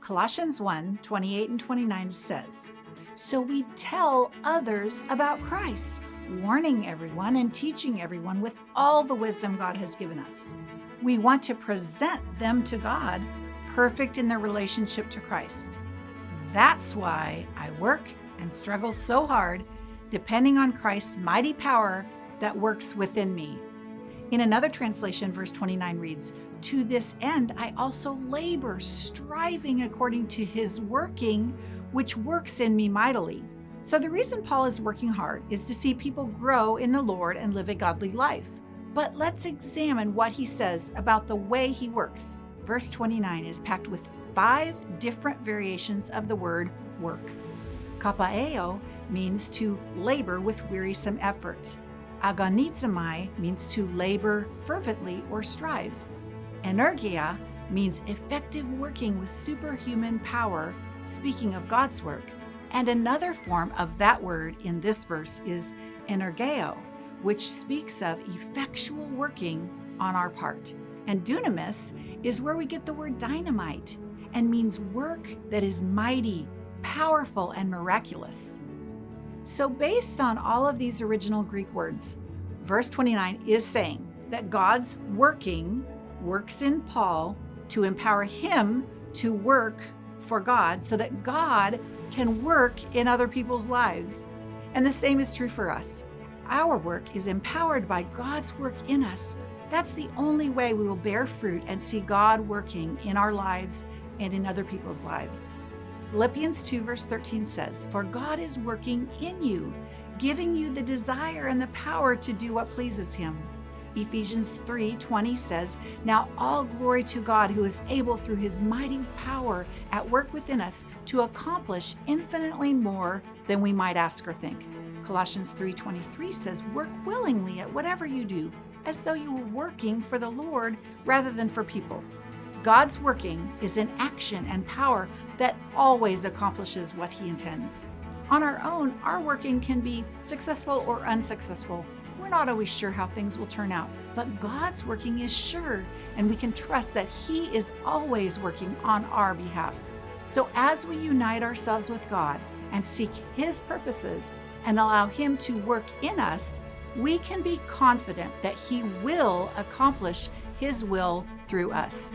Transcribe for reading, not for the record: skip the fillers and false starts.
Colossians 1:28 and 29 says, "So we tell others about Christ, warning everyone and teaching everyone with all the wisdom God has given us. We want to present them to God, perfect in their relationship to Christ. That's why I work and struggle so hard, depending on Christ's mighty power that works within me." In another translation, verse 29 reads, "To this end I also labor, striving according to his working, which works in me mightily." So the reason Paul is working hard is to see people grow in the Lord and live a godly life. But let's examine what he says about the way he works. Verse 29 is packed with 5 different variations of the word work. Kappaeo means to labor with wearisome effort. Agonizomai means to labor fervently or strive. Energia means effective working with superhuman power, speaking of God's work. And another form of that word in this verse is energeo, which speaks of effectual working on our part. And dunamis is where we get the word dynamite and means work that is mighty, powerful, and miraculous. So based on all of these original Greek words, verse 29 is saying that God's working works in Paul to empower him to work for God so that God can work in other people's lives. And the same is true for us. Our work is empowered by God's work in us. That's the only way we will bear fruit and see God working in our lives and in other people's lives. Philippians 2 verse 13 says, "For God is working in you, giving you the desire and the power to do what pleases him." Ephesians 3:20 says, "Now all glory to God who is able through his mighty power at work within us to accomplish infinitely more than we might ask or think." Colossians 3:23 says, "Work willingly at whatever you do, as though you were working for the Lord rather than for people." God's working is an action and power that always accomplishes what he intends. On our own, our working can be successful or unsuccessful. We're not always sure how things will turn out, but God's working is sure, and we can trust that he is always working on our behalf. So as we unite ourselves with God and seek his purposes and allow him to work in us, we can be confident that he will accomplish his will through us.